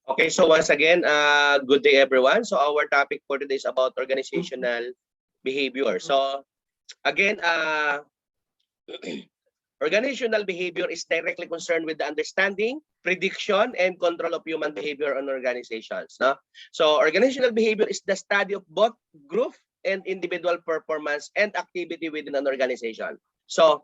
Okay, so once again, good day everyone. So our topic for today is about organizational behavior. So again, organizational behavior is directly concerned with the understanding, prediction, and control of human behavior on organizations. No? So organizational behavior is the study of both group and individual performance and activity within an organization. So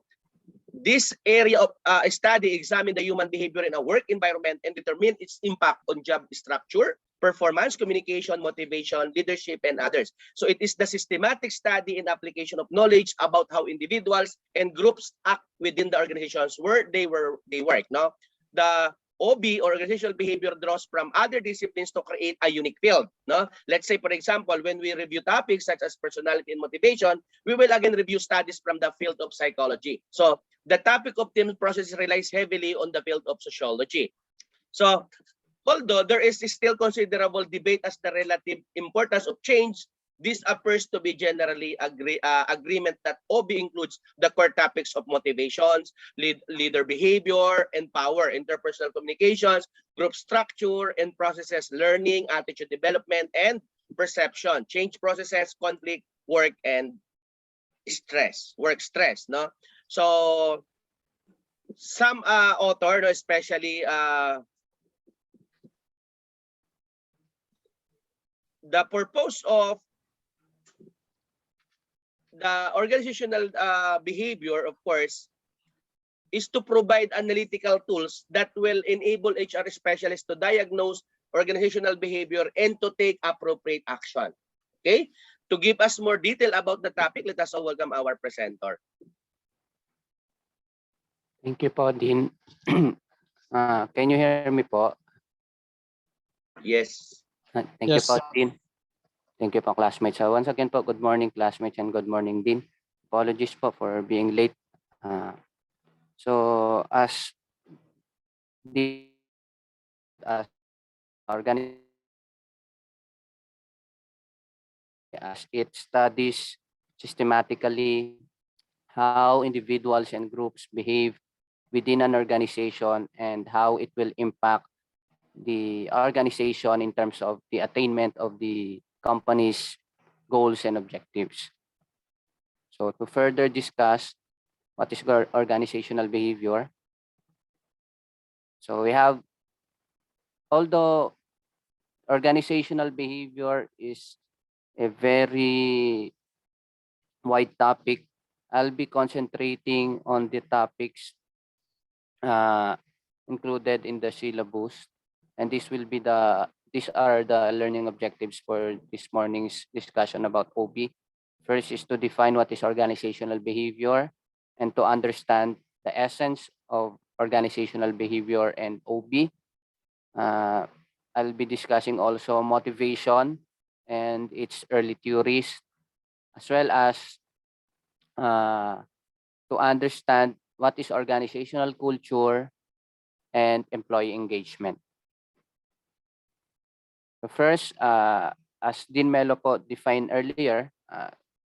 this area of study examine the human behavior in a work environment and determine its impact on job structure, performance, communication, motivation, leadership, and others. So it is the systematic study and application of knowledge about how individuals and groups act within the organizations where they work. No, the OB, or organizational behavior, draws from other disciplines to create a unique field. No, let's say for example, when we review topics such as personality and motivation, we will again review studies from the field of psychology. So the topic of team process relies heavily on the field of sociology. So although there is still considerable debate as the relative importance of change, this appears to be generally agreement that OB includes the core topics of motivations, leader behavior and power, interpersonal communications, group structure and processes, learning, attitude development, and perception, change processes, conflict, work, and work stress. No, so some author, especially the purpose of the organizational behavior, of course, is to provide analytical tools that will enable HR specialists to diagnose organizational behavior and to take appropriate action. Okay? To give us more detail about the topic, let us all welcome our presenter. Thank you po, Dean. Can you hear me po? Yes. Thank you po, Dean. Thank you po, classmates. So once again po, good morning, classmates, and good morning, Dean. Apologies po for being late. So as organization, as it studies systematically how individuals and groups behave within an organization and how it will impact the organization in terms of the attainment of the company's goals and objectives. So to further discuss what is organizational behavior, so we have, although organizational behavior is a very wide topic, I'll be concentrating on the topics included in the syllabus, and these are the learning objectives for this morning's discussion about OB. First is to define what is organizational behavior and to understand the essence of organizational behavior and OB. I'll be discussing also motivation and its early theories, as well as to understand what is organizational culture and employee engagement. So first, as Dean Melo po defined earlier,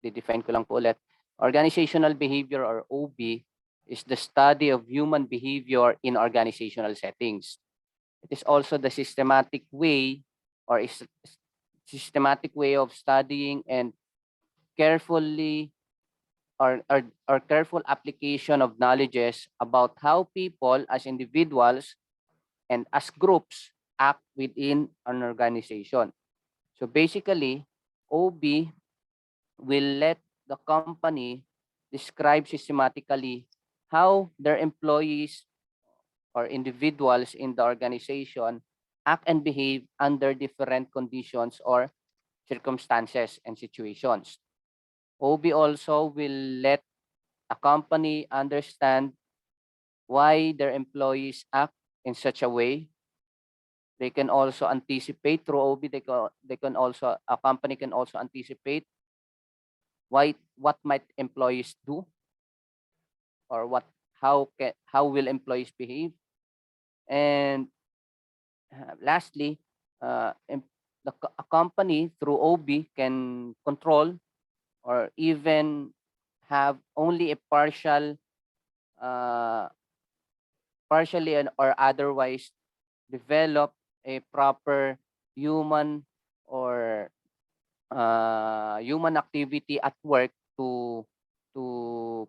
di-define ko lang po ulit, organizational behavior or OB is the study of human behavior in organizational settings. It is also the systematic way of studying and carefully or careful application of knowledges about how people as individuals and as groups act within an organization. So basically, OB will let the company describe systematically how their employees or individuals in the organization act and behave under different conditions or circumstances and situations. OB also will let a company understand why their employees act in such a way. They can also anticipate through OB. A company can also anticipate what might employees do, or how will employees behave. And lastly, a company through OB can control or even have only a partially or otherwise develop a proper human or human activity at work to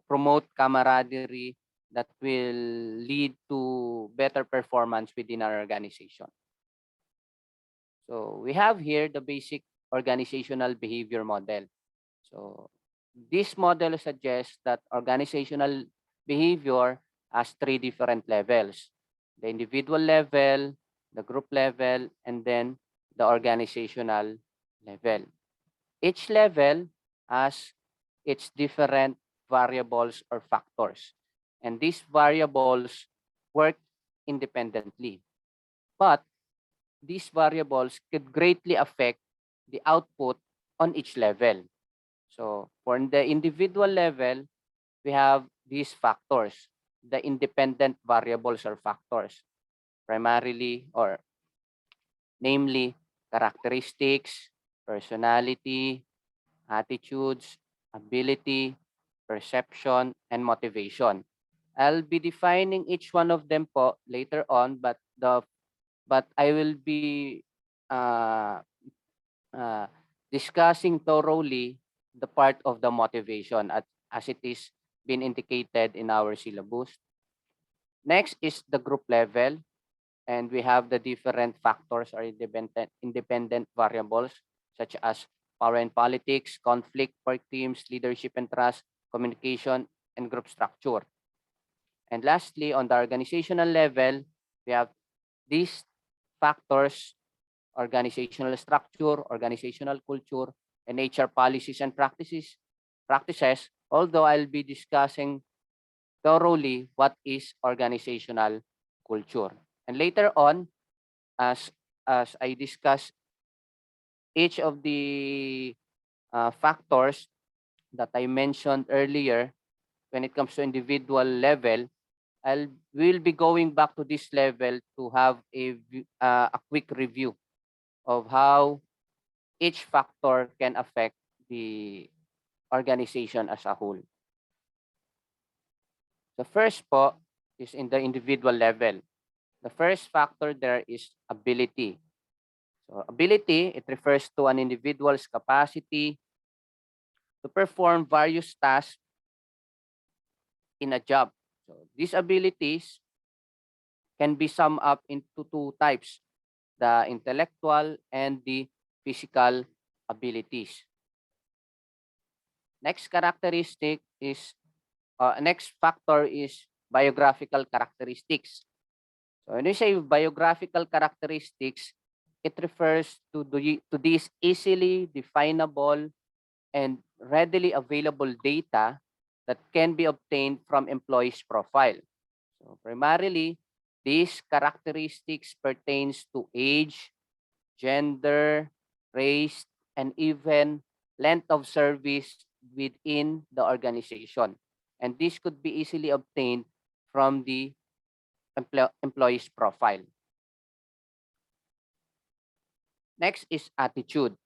promote camaraderie that will lead to better performance within our organization. So we have here the basic organizational behavior model. So this model suggests that organizational behavior has three different levels: the individual level, the group level, and then the organizational level. Each level has its different variables or factors, and these variables work independently. But these variables could greatly affect the output on each level. So for the individual level, we have these factors, the independent variables or factors, primarily or namely characteristics, personality, attitudes, ability, perception, and motivation. I'll be defining each one of them po later on, but I will be uh, uh, discussing thoroughly the part of the motivation as it is been indicated in our syllabus. Next is the group level, and we have the different factors or independent variables such as power and politics, conflict, work teams, leadership and trust, communication, and group structure. And lastly, on the organizational level, we have these factors: organizational structure, organizational culture, and HR policies and practices, although I'll be discussing thoroughly what is organizational culture. And later on, as as I discuss each of the factors that I mentioned earlier when it comes to individual level, I'll will be going back to this level to have a quick review of how each factor can affect the organization as a whole. The first po is in the individual level. The first factor there is ability. So ability, it refers to an individual's capacity to perform various tasks in a job. So these abilities can be summed up into two types: the intellectual and the physical abilities. Next factor is biographical characteristics. So when we say biographical characteristics, it refers to these easily definable and readily available data that can be obtained from employees' profile. So primarily, these characteristics pertains to age, gender, race, and even length of service within the organization. And this could be easily obtained from the employee's profile. Next is attitude.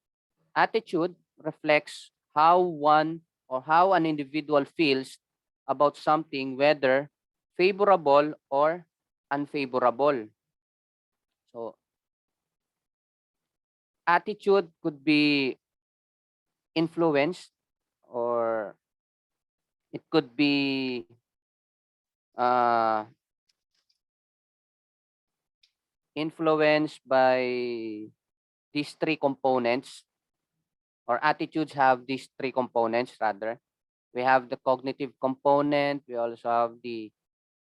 Attitude reflects how one or how an individual feels about something, whether favorable or unfavorable. So attitude could be influenced, or it could be uh, influenced by these three components, or attitudes have these three components rather. We have the cognitive component, we also have the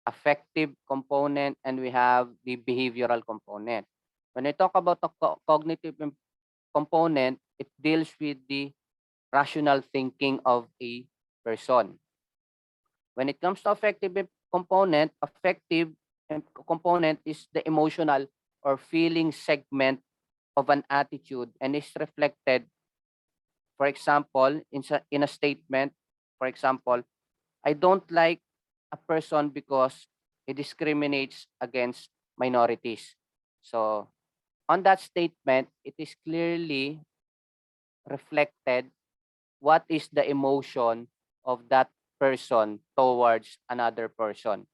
affective component, and we have the behavioral component. When I talk about the cognitive component, it deals with the rational thinking of a person. When it comes to affective component is the emotional or feeling segment of an attitude, and is reflected, for example, in a statement. For example, I don't like a person because he discriminates against minorities. So on that statement, it is clearly reflected what is the emotion of that person towards another person.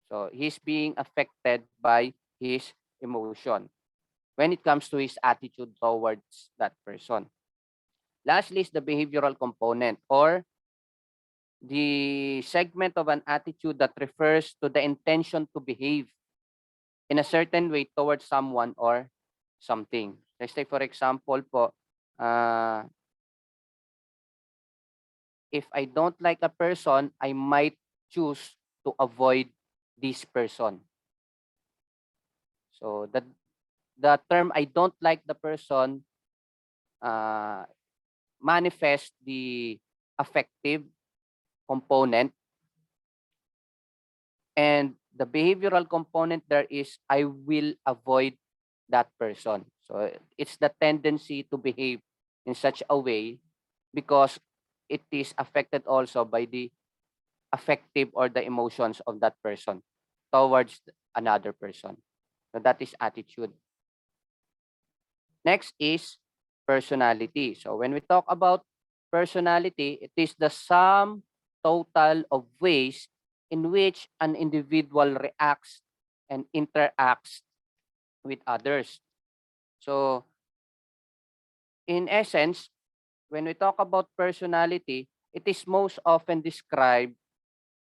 So he's being affected by his emotion. when it comes to his attitude towards that person. Lastly is the behavioral component, or the segment of an attitude that refers to the intention to behave in a certain way towards someone or something. Let's say for example po, if I don't like a person, I might choose to avoid this person. So the term I don't like the person uh, manifest the affective component, and the behavioral component there is I will avoid that person. So it's the tendency to behave in such a way because it is affected also by the affective or the emotions of that person towards another person. So that is attitude. Next is personality. So when we talk about personality, it is the sum total of ways in which an individual reacts and interacts with others. So in essence, when we talk about personality, it is most often described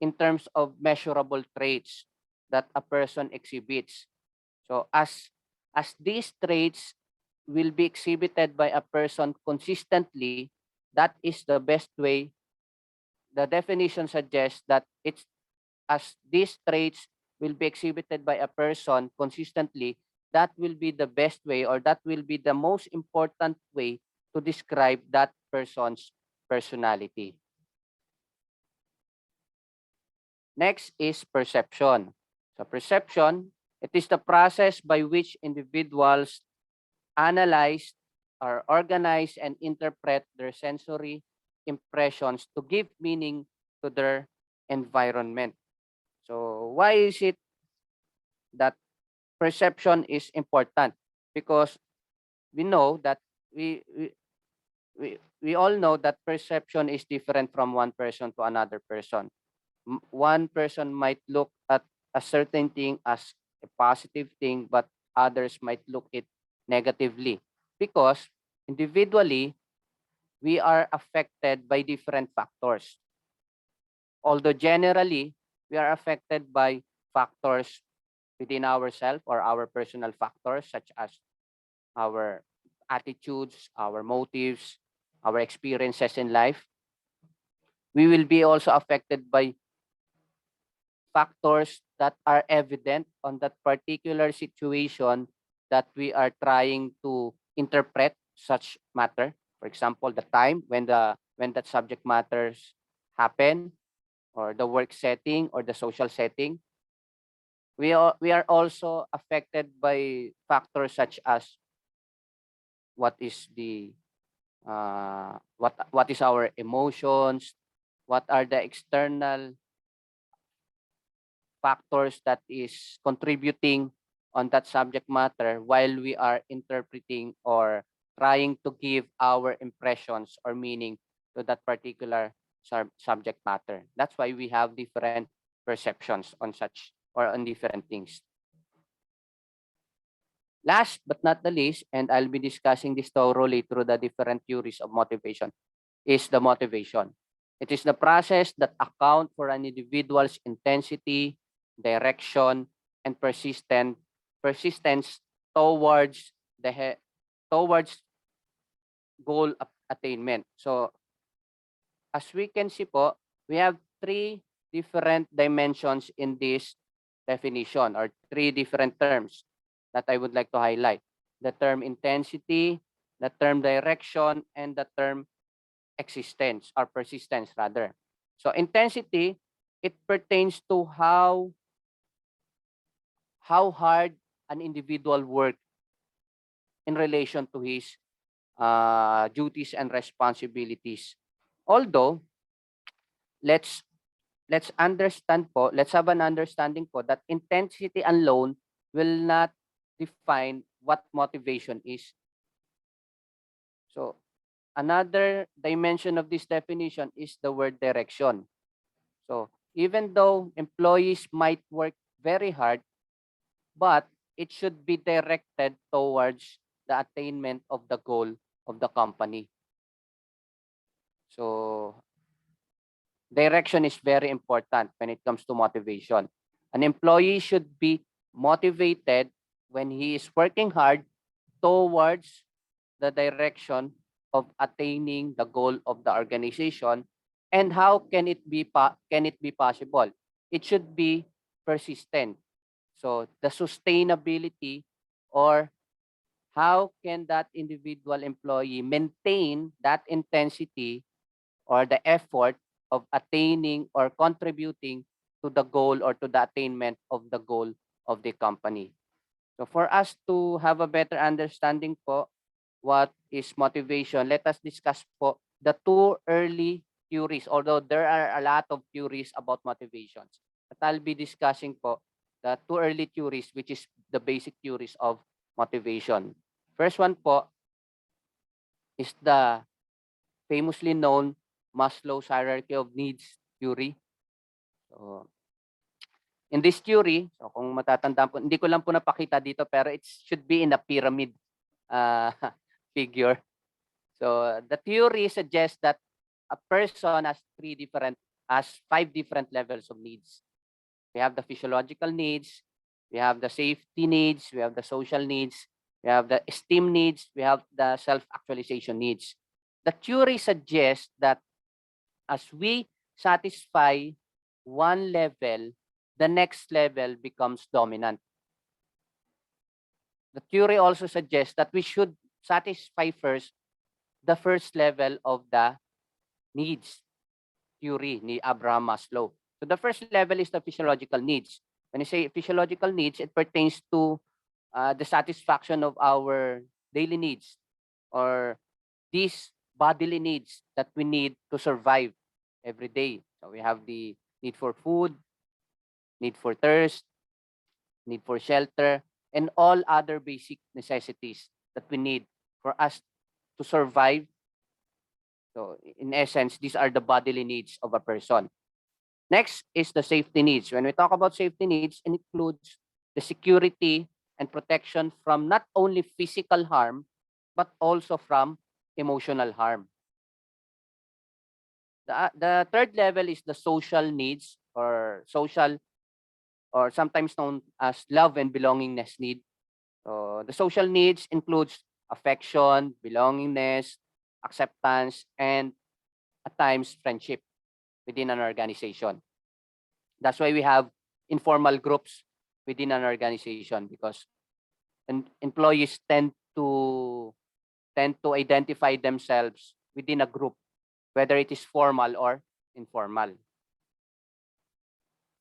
in terms of measurable traits that a person exhibits. So as these traits will be exhibited by a person consistently, that is the best way. The definition suggests that it's as these traits will be exhibited by a person consistently, that will be the best way, or that will be the most important way to describe that person's personality. Next is perception. So perception, it is the process by which individuals analyze or organize and interpret their sensory impressions to give meaning to their environment. So why is it that perception is important? Because we know that we we, we all know that perception is different from one person to another person. One person might look at a certain thing as a positive thing, but others might look it negatively because individually we are affected by different factors. Although generally we are affected by factors within ourselves or our personal factors such as our attitudes, our motives, our experiences in life, we will be also affected by factors that are evident on that particular situation that we are trying to interpret such matter. For example, the time when that subject matters happen, or the work setting or the social setting. We are also affected by factors such as what is the what is our emotions, what are the external factors that is contributing on that subject matter while we are interpreting or trying to give our impressions or meaning to that particular subject matter. That's why we have different perceptions on such or on different things. Last but not the least, and I'll be discussing this thoroughly through the different theories of motivation, is the motivation. It is the process that account for an individual's intensity, direction, and persistence towards towards goal attainment. So as we can see po, we have three different dimensions in this definition, or three different terms that I would like to highlight. The term intensity, the term direction, and the term existence or persistence rather. So intensity, it pertains to how hard an individual work in relation to his duties and responsibilities. Although let's let's understand po, let's have an understanding po that intensity alone will not define what motivation is. So another dimension of this definition is the word direction. So even though employees might work very hard, but it should be directed towards the attainment of the goal of the company. So direction is very important when it comes to motivation. An employee should be motivated when he is working hard towards the direction of attaining the goal of the organization. And how can it be possible? It should be persistent. So the sustainability, or how can that individual employee maintain that intensity or the effort of attaining or contributing to the goal or to the attainment of the goal of the company. So for us to have a better understanding po what is motivation, let us discuss po the two early theories, although there are a lot of theories about motivations. But I'll be discussing po the two early theories, which is the basic theories of motivation. First one po is the famously known Maslow's Hierarchy of Needs theory. So, in this theory, so kung matatandaan po, hindi ko lang po napakita dito, pero it should be in a pyramid uh, figure. So the theory suggests that a person has five different levels of needs. We have the physiological needs, we have the safety needs, we have the social needs, we have the esteem needs, we have the self-actualization needs. The theory suggests that as we satisfy one level, the next level becomes dominant. The theory also suggests that we should satisfy first the first level of the needs theory ni Abraham Maslow. So the first level is the physiological needs. When you say physiological needs, it pertains to the satisfaction of our daily needs, or these bodily needs that we need to survive every day. So we have the need for food, need for thirst, need for shelter, and all other basic necessities that we need for us to survive. So in essence, these are the bodily needs of a person. Next is the safety needs. When we talk about safety needs, it includes the security and protection from not only physical harm, but also from emotional harm. The third level is the social needs, or social, or sometimes known as love and belongingness need. So the social needs includes affection, belongingness, acceptance, and at times friendship within an organization. That's why we have informal groups within an organization, because employees tend to identify themselves within a group, whether it is formal or informal.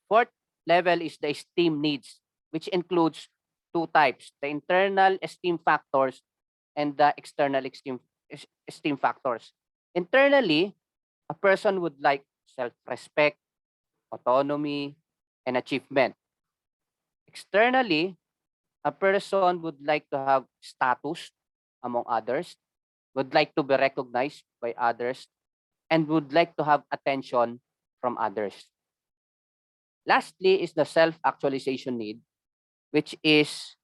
Fourth level is the esteem needs, which includes two types: the internal esteem factors and the external esteem factors. Internally, a person would like self-respect, autonomy, and achievement. Externally, a person would like to have status among others, would like to be recognized by others, and would like to have attention from others. Lastly is the self-actualization need, which is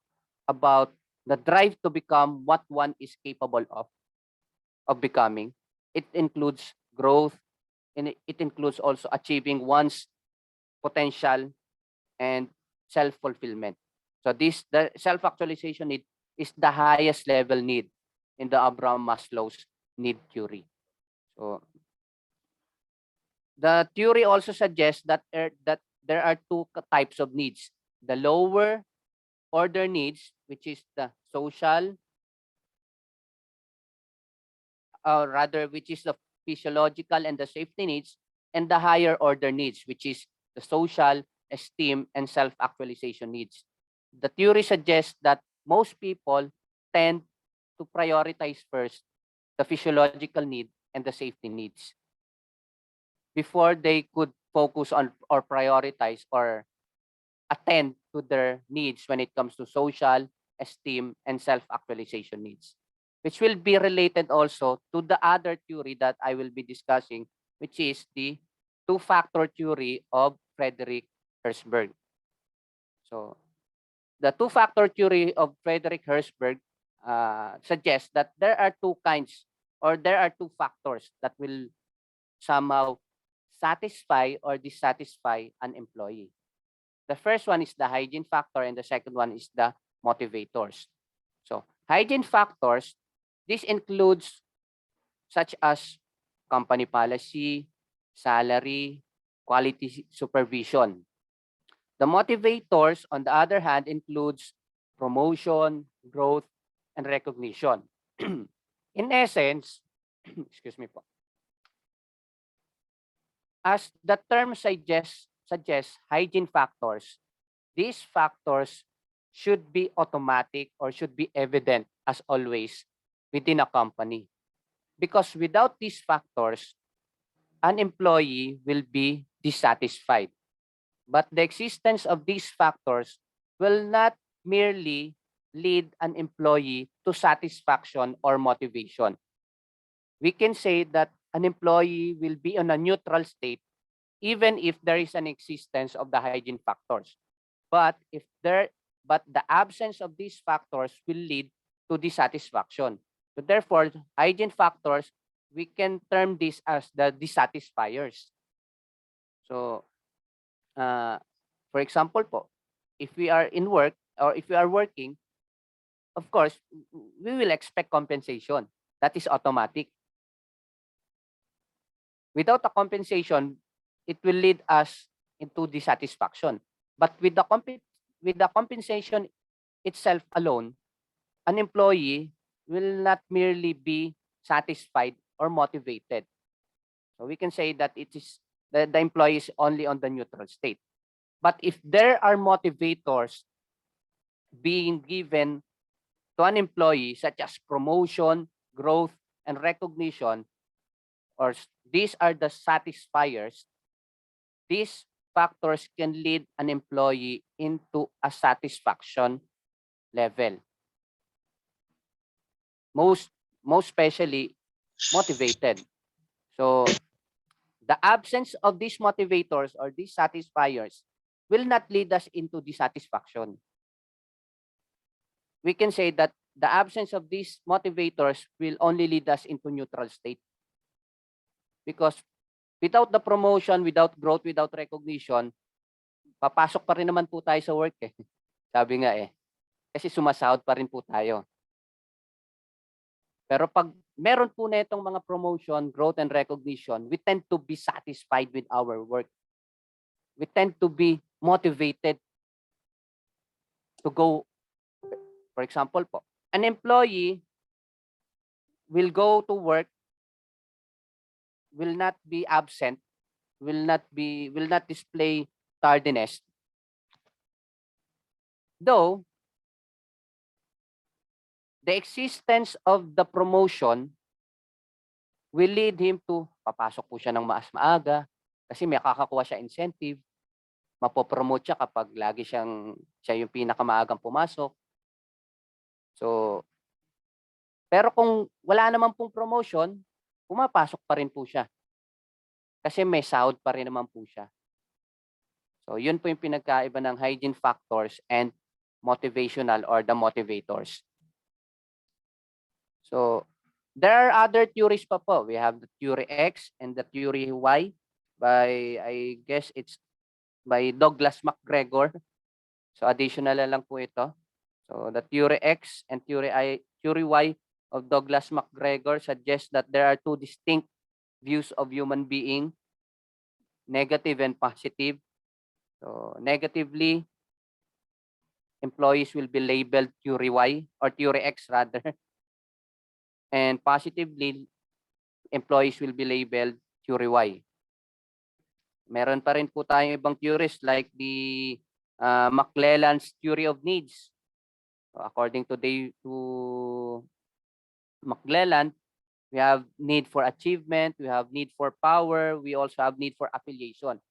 about the drive to become what one is capable of becoming. It includes growth, and it includes also achieving one's potential and self-fulfillment. So the self-actualization need is the highest level need in the Abraham Maslow's need theory. So the theory also suggests that there are two types of needs: the lower order needs, which is the social, or rather, which is the physiological and the safety needs, and the higher order needs, which is the social, esteem, and self-actualization needs. The theory suggests that most people tend to prioritize first the physiological need and the safety needs before they could focus on or prioritize or attend to their needs when it comes to social, esteem, and self-actualization needs, which will be related also to the other theory that I will be discussing, which is the two-factor theory of Frederick Herzberg. So the two-factor theory of Frederick Herzberg suggests that there are two kinds, or there are two factors that will somehow satisfy or dissatisfy an employee. The first one is the hygiene factor, and the second one is the motivators. So hygiene factors, this includes such as company policy, salary, quality supervision. The motivators, on the other hand, includes promotion, growth, and recognition. In essence, excuse me po, as the term suggests hygiene factors, these factors should be automatic or should be evident as always within a company. Because without these factors, an employee will be dissatisfied. But the existence of these factors will not merely lead an employee to satisfaction or motivation. We can say that an employee will be on a neutral state even if there is an existence of the hygiene factors. But the absence of these factors will lead to dissatisfaction. So therefore, hygiene factors, we can term this as the dissatisfiers. So for example po, if we are in work or if we are working, of course, we will expect compensation. That is automatic. Without a compensation, it will lead us into dissatisfaction. But with the compensation itself alone, an employee will not merely be satisfied or motivated. So we can say that it is the employee is only on the neutral state. But if there are motivators being given to an employee, such as promotion, growth, and recognition, or these are the satisfiers, these factors can lead an employee into a satisfaction level. Most especially motivated. So the absence of these motivators or these satisfiers will not lead us into dissatisfaction. We can say that the absence of these motivators will only lead us into neutral state. Because without the promotion, without growth, without recognition, papasok pa rin naman po tayo sa work eh. Sabi nga eh. Kasi sumasahod pa rin po tayo. Pero pag meron po na itong mga promotion, growth, and recognition, we tend to be satisfied with our work. We tend to be motivated to go. For example po, an employee will go to work, will not be absent, will not display tardiness. Though the existence of the promotion will lead him to papasok po siya ng maaga kasi may kakakuha siya incentive, mapopromote siya kapag lagi siya yung pinakamaagang pumasok. So, pero kung wala naman pong promotion, pumapasok pa rin po siya. Kasi may sahod pa rin naman po siya. So, yun po yung pinagkaiba ng hygiene factors and motivational or the motivators. So, there are other theories pa po. We have the theory X and the theory Y by, I guess it's by Douglas McGregor. So, additional lang po ito. So, the theory X and theory Y of Douglas McGregor suggests that there are two distinct views of human being, negative and positive. So, negatively, employees will be labeled theory Y or theory X rather. And positively, employees will be labeled theory Y. Meron pa rin po tayong ibang theories like the McClelland's theory of needs. So according to McClelland, we have need for achievement, we have need for power, we also have need for affiliation.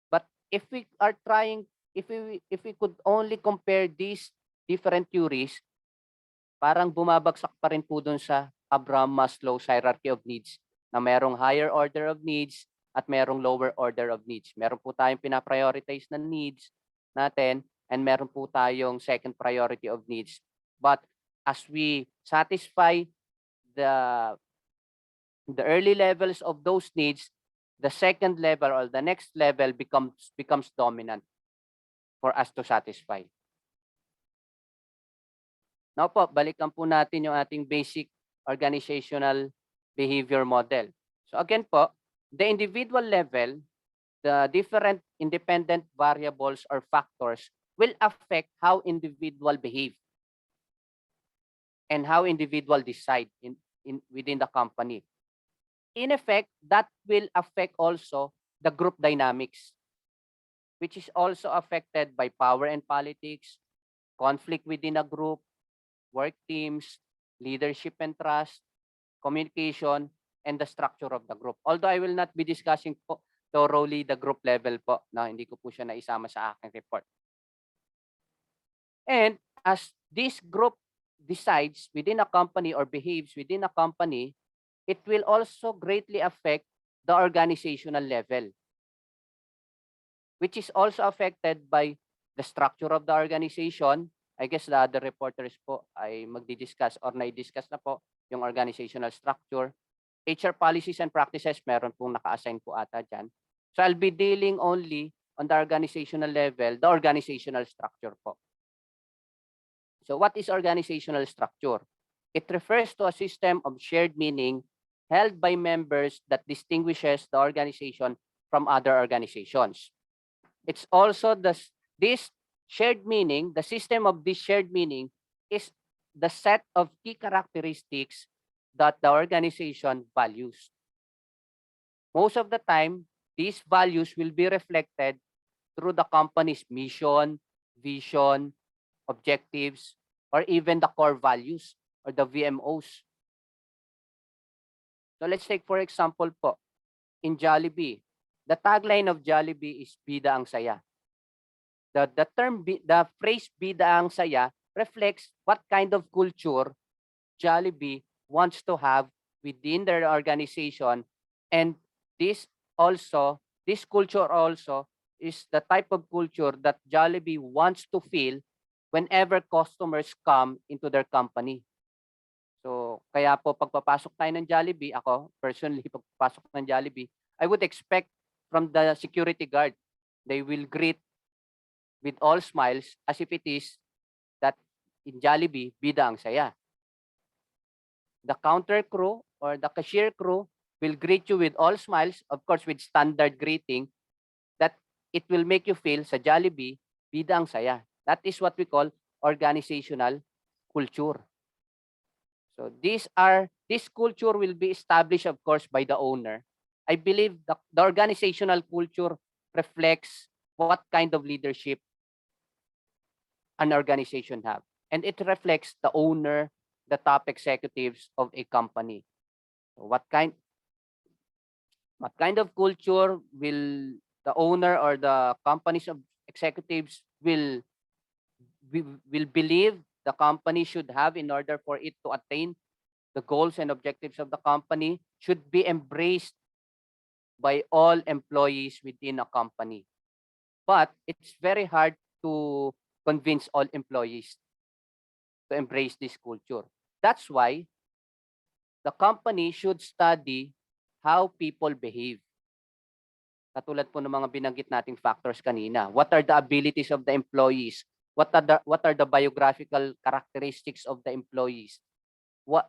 But if we are trying, if we could only compare these different theories, parang bumabagsak pa rin po dun sa Abraham Maslow's Hierarchy of Needs na merong higher order of needs at merong lower order of needs. Meron po tayong pinaprioritize na needs natin and meron po tayong second priority of needs. But as we satisfy the early levels of those needs, the second level or the next level becomes dominant for us to satisfy. Now po, balikan po natin yung ating basic organizational behavior model. So again po, the individual level, the different independent variables or factors will affect how individual behave and how individual decide within the company. In effect, that will affect also the group dynamics, which is also affected by power and politics, conflict within a group, work teams, leadership and trust, communication, and the structure of the group. Although I will not be discussing po thoroughly the group level po, na hindi ko po siya naisama sa aking report. And as this group decides within a company or behaves within a company, it will also greatly affect the organizational level, which is also affected by the structure of the organization. I guess the other reporters po ay magdi-discuss or na-discuss na po yung organizational structure. HR policies and practices, meron pong naka-assign po ata dyan. So I'll be dealing only on the organizational level, the organizational structure po. So what is organizational structure? It refers to a system of shared meaning held by members that distinguishes the organization from other organizations. It's also this shared meaning, the system of this shared meaning is the set of key characteristics that the organization values. Most of the time, these values will be reflected through the company's mission, vision, objectives, or even the core values or the VMOs. So let's take for example po, in Jollibee, the tagline of Jollibee is Bida ang Saya. The phrase Bida ang Saya reflects what kind of culture Jollibee wants to have within their organization, and this culture also is the type of culture that Jollibee wants to feel whenever customers come into their company. So kaya po pagpapasok tayo ng Jollibee, ako personally pagpapasok ng Jollibee, I would expect from the security guard, they will greet with all smiles as if it is that in Jollibee, Bida ang Saya. The counter crew or the cashier crew will greet you with all smiles, of course with standard greeting, that it will make you feel sa Jollibee, Bida ang Saya. That is what we call organizational culture. So this culture will be established, of course, by the owner. I believe the organizational culture reflects what kind of leadership an organization have. And it reflects the owner, the top executives of a company. So what kind of culture will the owner or the company's executives will believe the company should have in order for it to attain the goals and objectives of the company should be embraced by all employees within a company. But it's very hard to convince all employees to embrace this culture. That's why the company should study how people behave. Katulad po ng mga binanggit nating factors kanina. What are the abilities of the employees? What are the biographical characteristics of the employees?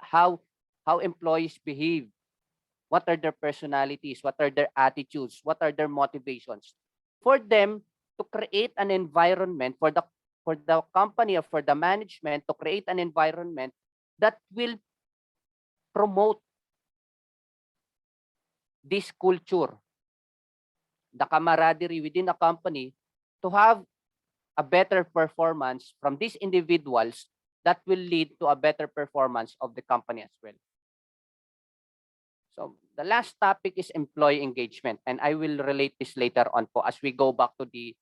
How employees behave? What are their personalities? What are their attitudes? What are their motivations? For them to create an environment for the company or for the management to create an environment that will promote this culture, the camaraderie within a company, to have a better performance from these individuals that will lead to a better performance of the company as well. So the last topic is employee engagement, and I will relate this later on po as we go back to the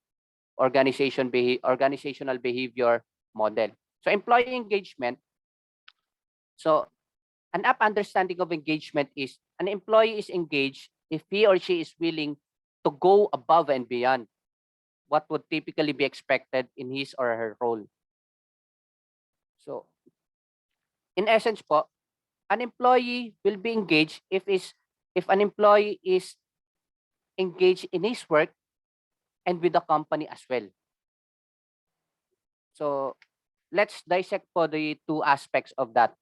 organizational behavior model. So employee engagement. So an apt understanding of engagement is an employee is engaged if he or she is willing to go above and beyond what would typically be expected in his or her role. So, in essence po, an employee will be engaged if an employee is engaged in his work and with the company as well. So, let's dissect po the two aspects of that.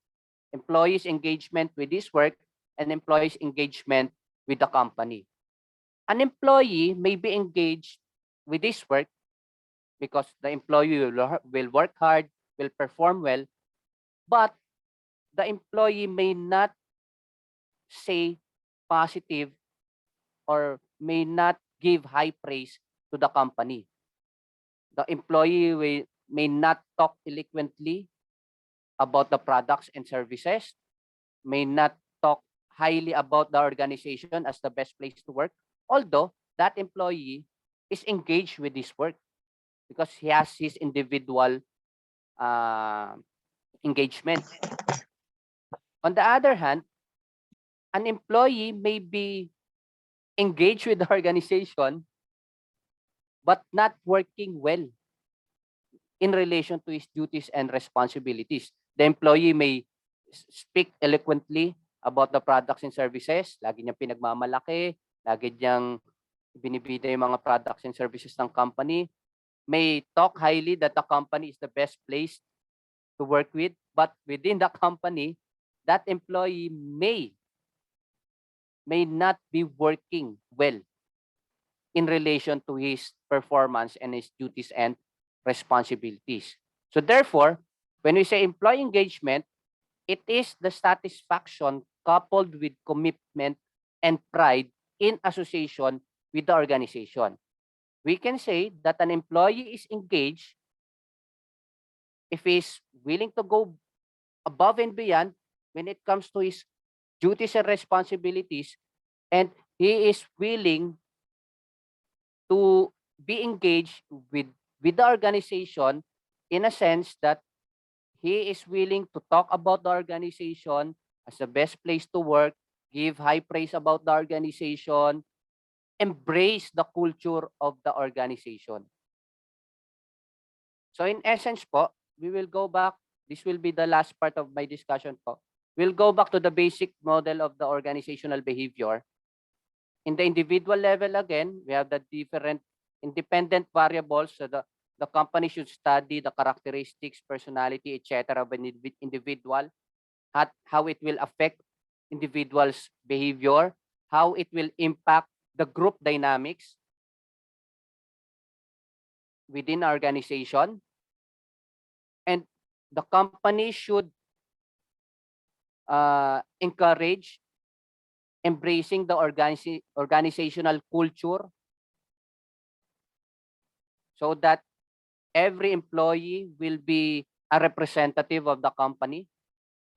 Employees' engagement with his work and employees' engagement with the company. An employee may be engaged with his work because the employee will work hard, will perform well, but the employee may not say positive or may not give high praise to the company. The employee may not talk eloquently about the products and services, may not talk highly about the organization as the best place to work, although that employee is engaged with his work because he has his individual engagement. On the other hand, an employee may be engaged with the organization but not working well in relation to his duties and responsibilities. The employee may speak eloquently about the products and services, lagi niyang pinagmamalaki, lagi niyang binibida yung mga products and services ng company, may talk highly that the company is the best place to work with, but within the company, that employee may not be working well in relation to his performance and his duties and responsibilities. So therefore, when we say employee engagement, it is the satisfaction coupled with commitment and pride in association with the organization. We can say that an employee is engaged if he is willing to go above and beyond when it comes to his duties and responsibilities, and he is willing to be engaged with the organization in a sense that he is willing to talk about the organization as the best place to work, give high praise about the organization, embrace the culture of the organization. So in essence po, we will go back, this will be the last part of my discussion po. We'll go back to the basic model of the organizational behavior. In the individual level again, we have the different independent variables. So the company should study the characteristics, personality, etc. of an individual, how it will affect individual's behavior, how it will impact the group dynamics within our organization, and the company should encourage embracing the organizational culture so that every employee will be a representative of the company.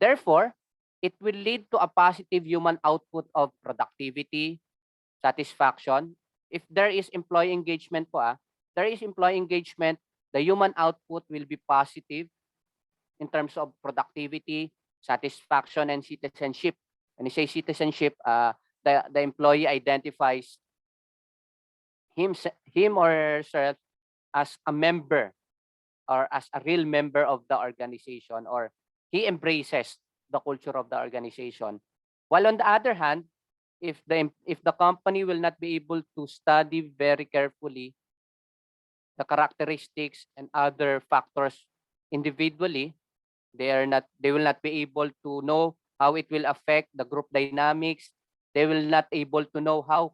Therefore, it will lead to a positive human output of productivity, satisfaction. If there is employee engagement po, there is employee engagement, the human output will be positive in terms of productivity, satisfaction, and citizenship. When you say citizenship, the employee identifies him or herself as a member or as a real member of the organization, or he embraces the culture of the organization. While on the other hand, if the company will not be able to study very carefully the characteristics and other factors individually, they will not be able to know how it will affect the group dynamics. They will not able to know how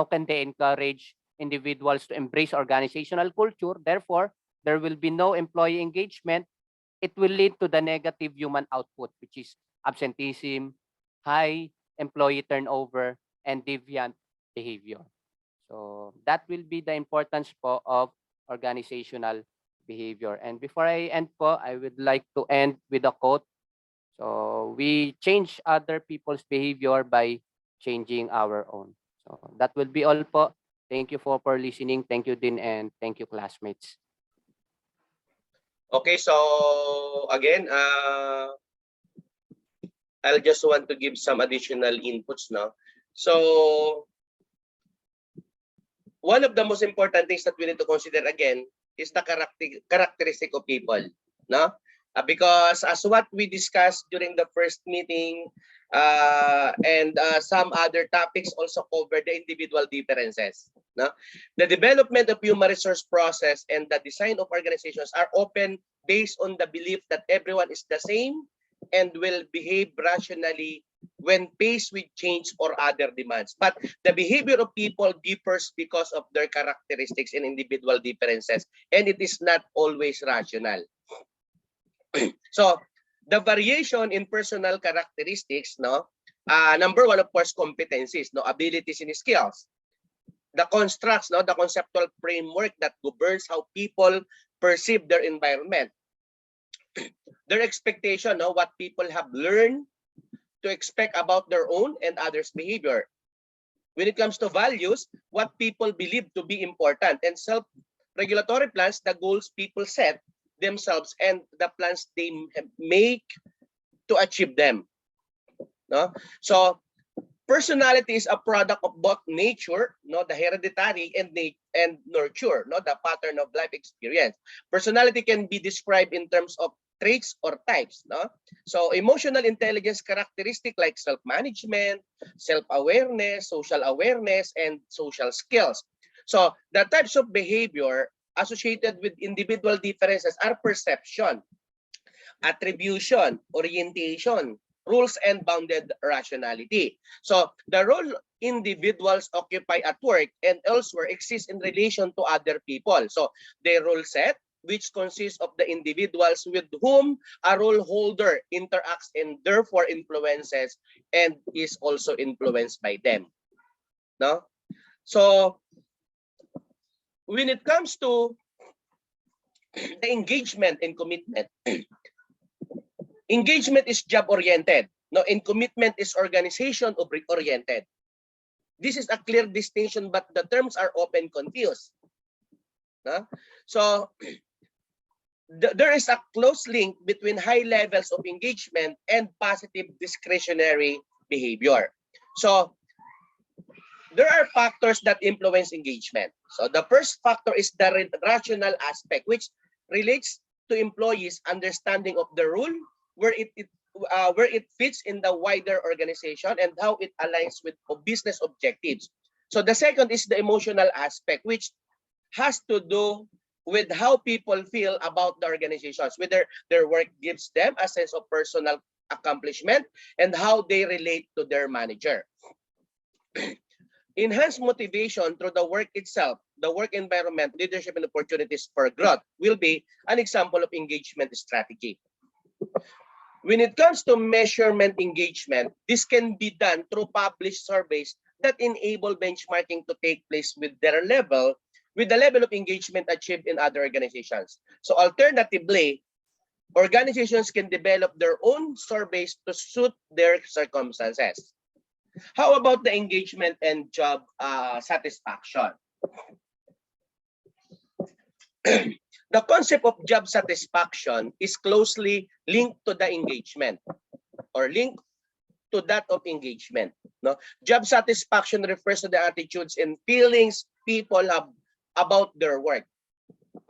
can they encourage individuals to embrace organizational culture. Therefore, there will be no employee engagement. It will lead to the negative human output, which is absenteeism, high employee turnover, and deviant behavior. So that will be the importance po of organizational behavior. And before I end po, I would like to end with a quote. So we change other people's behavior by changing our own. So that will be all po. Thank you for listening. Thank you, Din, and thank you, classmates. Okay, so again, I'll just want to give some additional inputs now. So one of the most important things that we need to consider again is the characteristic of people, no? Because as what we discussed during the first meeting, and some other topics also cover the individual differences, no? The development of human resource process and the design of organizations are often based on the belief that everyone is the same and will behave rationally when faced with change or other demands. But the behavior of people differs because of their characteristics and individual differences, and it is not always rational. So the variation in personal characteristics, no, number one, of course, competencies, no, abilities and skills. The constructs, no, the conceptual framework that governs how people perceive their environment. Their expectation, no, what people have learned to expect about their own and others' behavior. When it comes to values, what people believe to be important, and self-regulatory plans, the goals people set themselves and the plans they make to achieve them. No? So personality is a product of both nature, no, the hereditary, and nurture, no, the pattern of life experience. Personality can be described in terms of traits or types, no? So emotional intelligence characteristic like self-management, self-awareness, social awareness, and social skills. So the types of behavior associated with individual differences are perception, attribution, orientation, rules, and bounded rationality. So the role individuals occupy at work and elsewhere exists in relation to other people. So their role set, which consists of the individuals with whom a role holder interacts and therefore influences and is also influenced by them. No? So when it comes to the engagement and commitment, engagement is job-oriented, no, and commitment is organization-oriented. This is a clear distinction, but the terms are often confused. No? So there is a close link between high levels of engagement and positive discretionary behavior. So there are factors that influence engagement. So the first factor is the rational aspect, which relates to employees' understanding of the role, where it fits in the wider organization and how it aligns with business objectives. So the second is the emotional aspect, which has to do with how people feel about the organizations, whether their work gives them a sense of personal accomplishment and how they relate to their manager. Enhanced motivation through the work itself, the work environment, leadership, and opportunities for growth will be an example of engagement strategy. When it comes to measurement engagement, this can be done through published surveys that enable benchmarking to take place with the level of engagement achieved in other organizations. So alternatively, organizations can develop their own surveys to suit their circumstances. How about the engagement and job satisfaction? The concept of job satisfaction is closely linked to the engagement, or linked to that of engagement. No? Job satisfaction refers to the attitudes and feelings people have about their work.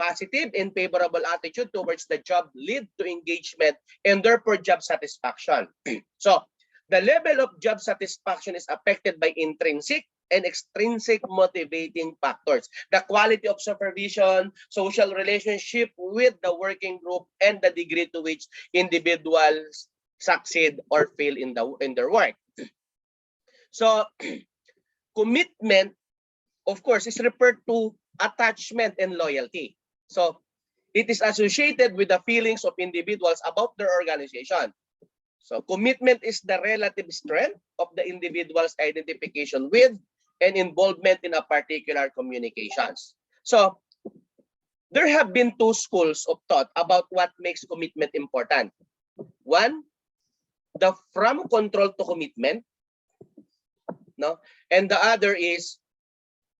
Positive and favorable attitude towards the job lead to engagement and therefore job satisfaction. So the level of job satisfaction is affected by intrinsic and extrinsic motivating factors. The quality of supervision, social relationship with the working group, and the degree to which individuals succeed or fail in their work. So commitment, of course, is referred to attachment and loyalty. So it is associated with the feelings of individuals about their organization. So commitment is the relative strength of the individual's identification with and involvement in a particular communications. So there have been two schools of thought about what makes commitment important. One, the from control to commitment, no, and the other is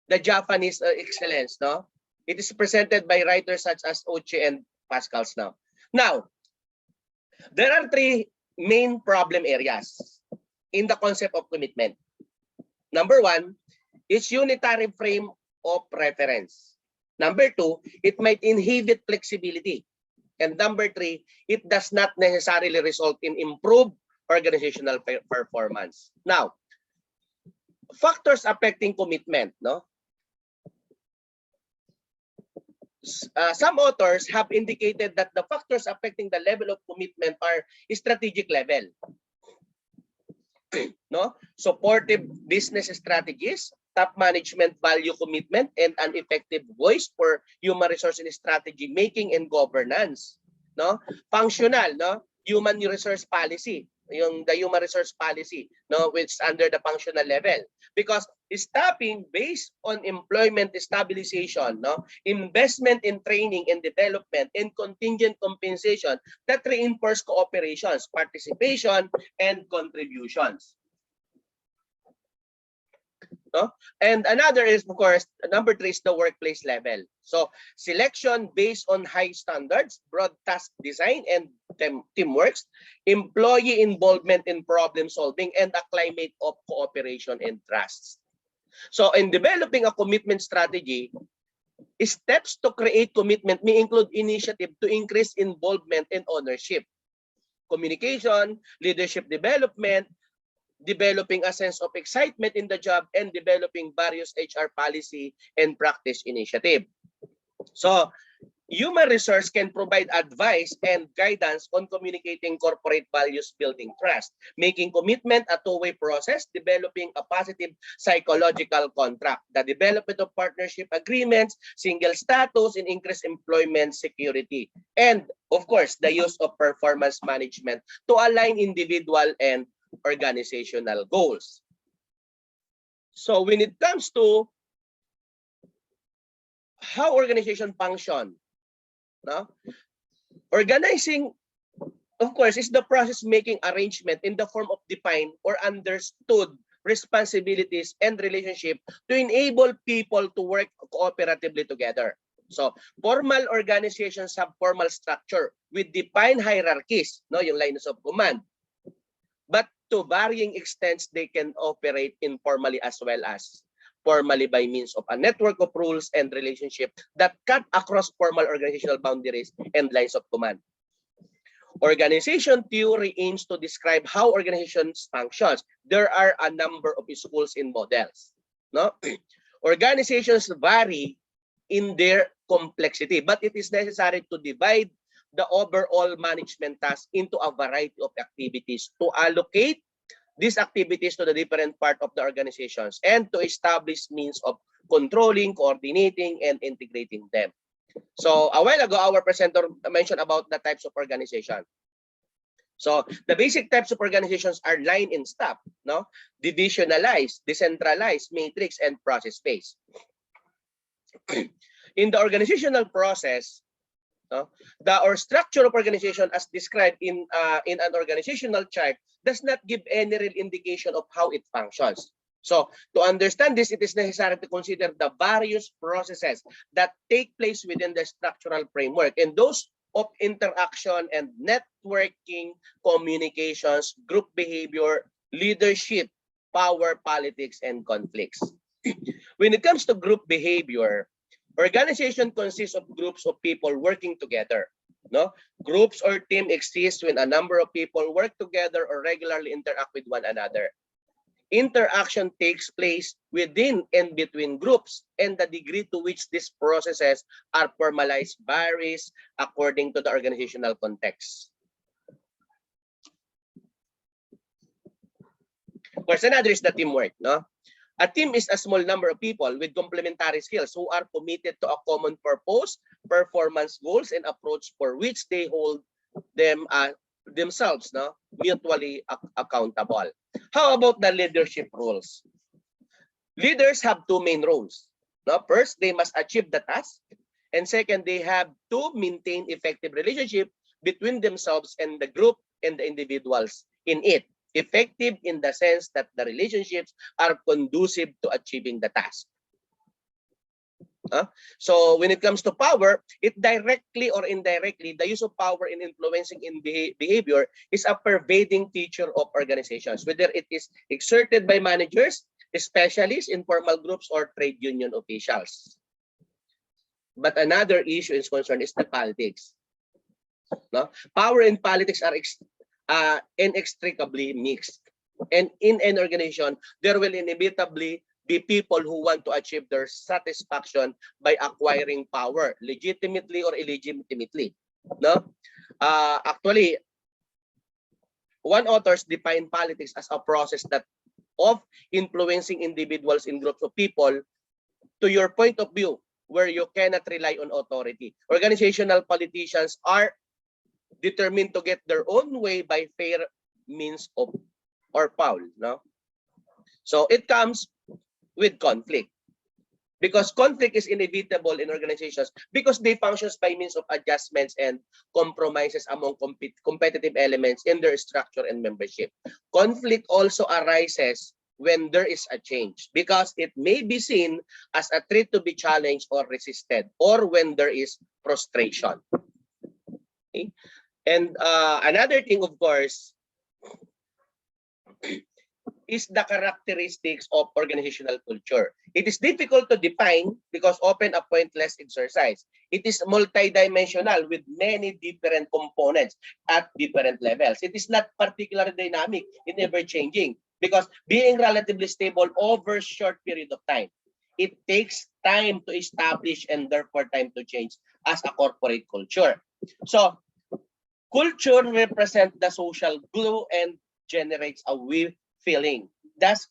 the Japanese excellence, no. It is presented by writers such as Ochi and Pascal's now. Now, there are three main problem areas in the concept of commitment. Number one, its unitary frame of preference. Number 2, it might inhibit flexibility. And number 3, it does not necessarily result in improved organizational performance. Now, factors affecting commitment, no? Some authors have indicated that the factors affecting the level of commitment are strategic level, no? Supportive business strategies, top management value commitment, and an effective voice for human resource and strategy making and governance, no? Functional, no? Human resource policy, the human resource policy, no, which is under the functional level, because staffing based on employment stabilization, no, investment in training and development, and contingent compensation that reinforce cooperations, participation, and contributions. No? And another is, of course, number 3 is the workplace level. So selection based on high standards, broad task design, and teamwork, employee involvement in problem solving, and a climate of cooperation and trust. So in developing a commitment strategy, steps to create commitment may include initiative to increase involvement and ownership, communication, leadership development, developing a sense of excitement in the job, and developing various HR policy and practice initiative. So human resource can provide advice and guidance on communicating corporate values, building trust, making commitment a two-way process, developing a positive psychological contract, the development of partnership agreements, single status, and increased employment security, and of course the use of performance management to align individual and organizational goals. So when it comes to how organization function, no? Organizing, of course, is the process making arrangement in the form of defined or understood responsibilities and relationship to enable people to work cooperatively together. So formal organizations have formal structure with defined hierarchies, no, yung lines of command. But to varying extents, they can operate informally as well as formally by means of a network of rules and relationships that cut across formal organizational boundaries and lines of command. Organization theory aims to describe how organizations functions. There are a number of schools and models. No? Organizations vary in their complexity, but it is necessary to divide the overall management task into a variety of activities to allocate these activities to the different part of the organizations and to establish means of controlling, coordinating, and integrating them. So a while ago, our presenter mentioned about the types of organization. So the basic types of organizations are line and staff, no? Divisionalized, decentralized, matrix, and process-based. In the organizational process, the structure of organization as described in an organizational chart does not give any real indication of how it functions. So to understand this, it is necessary to consider the various processes that take place within the structural framework and those of interaction and networking, communications, group behavior, leadership, power, politics, and conflicts. When it comes to group behavior, organization consists of groups of people working together. No? Groups or team exist when a number of people work together or regularly interact with one another. Interaction takes place within and between groups, and the degree to which these processes are formalized varies according to the organizational context. Of course, another is the teamwork. No? A team is a small number of people with complementary skills who are committed to a common purpose, performance goals, and approach for which they hold them themselves, no, mutually accountable. How about the leadership roles? Leaders have two main roles. No? First, they must achieve the task. And second, they have to maintain effective relationship between themselves and the group and the individuals in it. Effective in the sense that the relationships are conducive to achieving the task. So when it comes to power, it directly or indirectly, the use of power in influencing in behavior is a pervading feature of organizations, whether it is exerted by managers, specialists, informal groups, or trade union officials. But another issue is concerned is the politics. No? Power and politics are inextricably mixed. And in an organization, there will inevitably be people who want to achieve their satisfaction by acquiring power, legitimately or illegitimately. No? Actually, one authors define politics as a process that of influencing individuals in groups of people to your point of view, where you cannot rely on authority. Organizational politicians are determined to get their own way by fair means of or foul. No? So it comes with conflict. Because conflict is inevitable in organizations because they function by means of adjustments and compromises among competitive elements in their structure and membership. Conflict also arises when there is a change because it may be seen as a threat to be challenged or resisted, or when there is frustration. Okay? And another thing, of course, is the characteristics of organizational culture. It is difficult to define because often a pointless exercise. It is multidimensional with many different components at different levels. It is not particularly dynamic, it ever changing because being relatively stable over a short period of time. It takes time to establish and therefore time to change as a corporate culture. So culture represents the social glue and generates a feeling, thus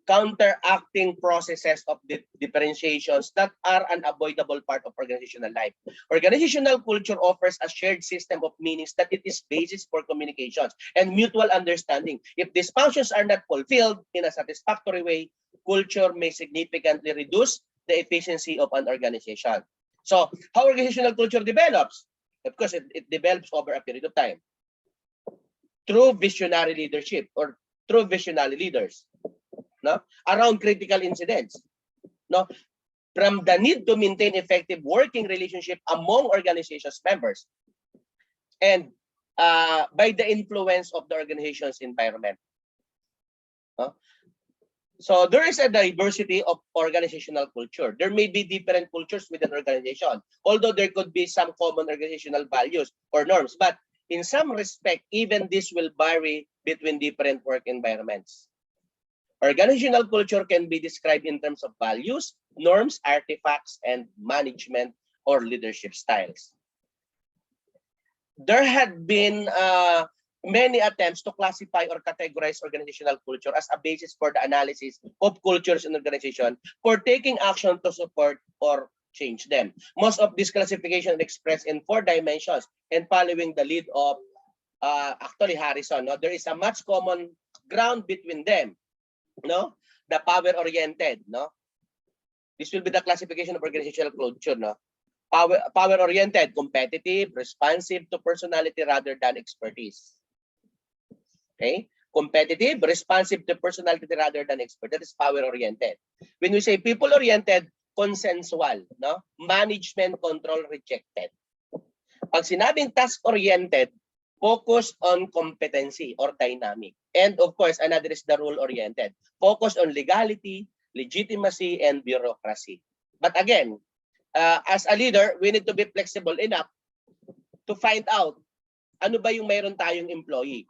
counteracting processes of differentiations that are an unavoidable part of organizational life. Organizational culture offers a shared system of meanings that it is basis for communications and mutual understanding. If these functions are not fulfilled in a satisfactory way, culture may significantly reduce the efficiency of an organization. So, how organizational culture develops? Of course, it develops over a period of time through visionary leadership or through visionary leaders, no, around critical incidents, no, from the need to maintain effective working relationship among organization's members, and by the influence of the organization's environment. No? So there is a diversity of organizational culture. There may be different cultures within an organization, although there could be some common organizational values or norms, but in some respect, even this will vary between different work environments. Organizational culture can be described in terms of values, norms, artifacts, and management or leadership styles. There had been many attempts to classify or categorize organizational culture as a basis for the analysis of cultures in organization for taking action to support or change them. Most of this classification expressed in 4 dimensions and following the lead of actually Harrison. No? There is a much common ground between them. No, the power-oriented. No, this will be the classification of organizational culture. No, power-oriented, competitive, responsive to personality rather than expertise. Okay, competitive, responsive to personality rather than expert. That is power-oriented. When we say people-oriented, consensual. No, management control rejected. Pag sinabing task-oriented, focus on competency or dynamic. And of course, another is the rule-oriented. Focus on legality, legitimacy, and bureaucracy. But again, as a leader, we need to be flexible enough to find out ano ba yung mayroon tayong employee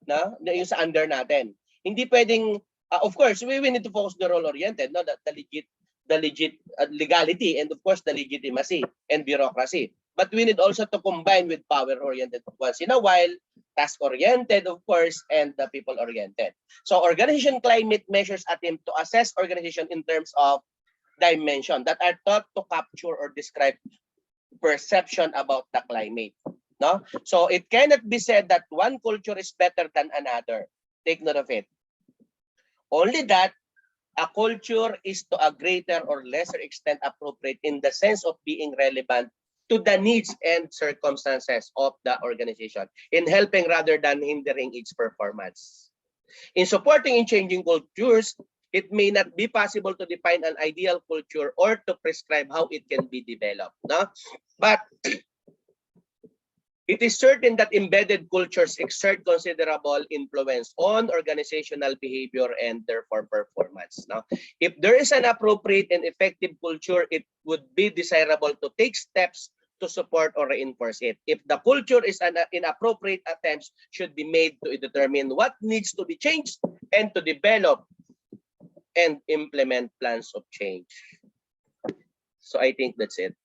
na yung sa under natin. Hindi pwedeng, of course, we need to focus the role-oriented, no? the legit legality, and of course, the legitimacy and bureaucracy. But we need also to combine with power-oriented once in a while, task-oriented, of course, and the people-oriented. So organization climate measures attempt to assess organization in terms of dimension that are thought to capture or describe perception about the climate. No? So it cannot be said that one culture is better than another. Take note of it. Only that a culture is to a greater or lesser extent appropriate in the sense of being relevant to the needs and circumstances of the organization, in helping rather than hindering its performance. In supporting and changing cultures, it may not be possible to define an ideal culture or to prescribe how it can be developed. No? But It is certain that embedded cultures exert considerable influence on organizational behavior and therefore performance. Now, if there is an appropriate and effective culture, it would be desirable to take steps to support or reinforce it. If the culture is inappropriate, attempts should be made to determine what needs to be changed and to develop and implement plans of change. So I think that's it.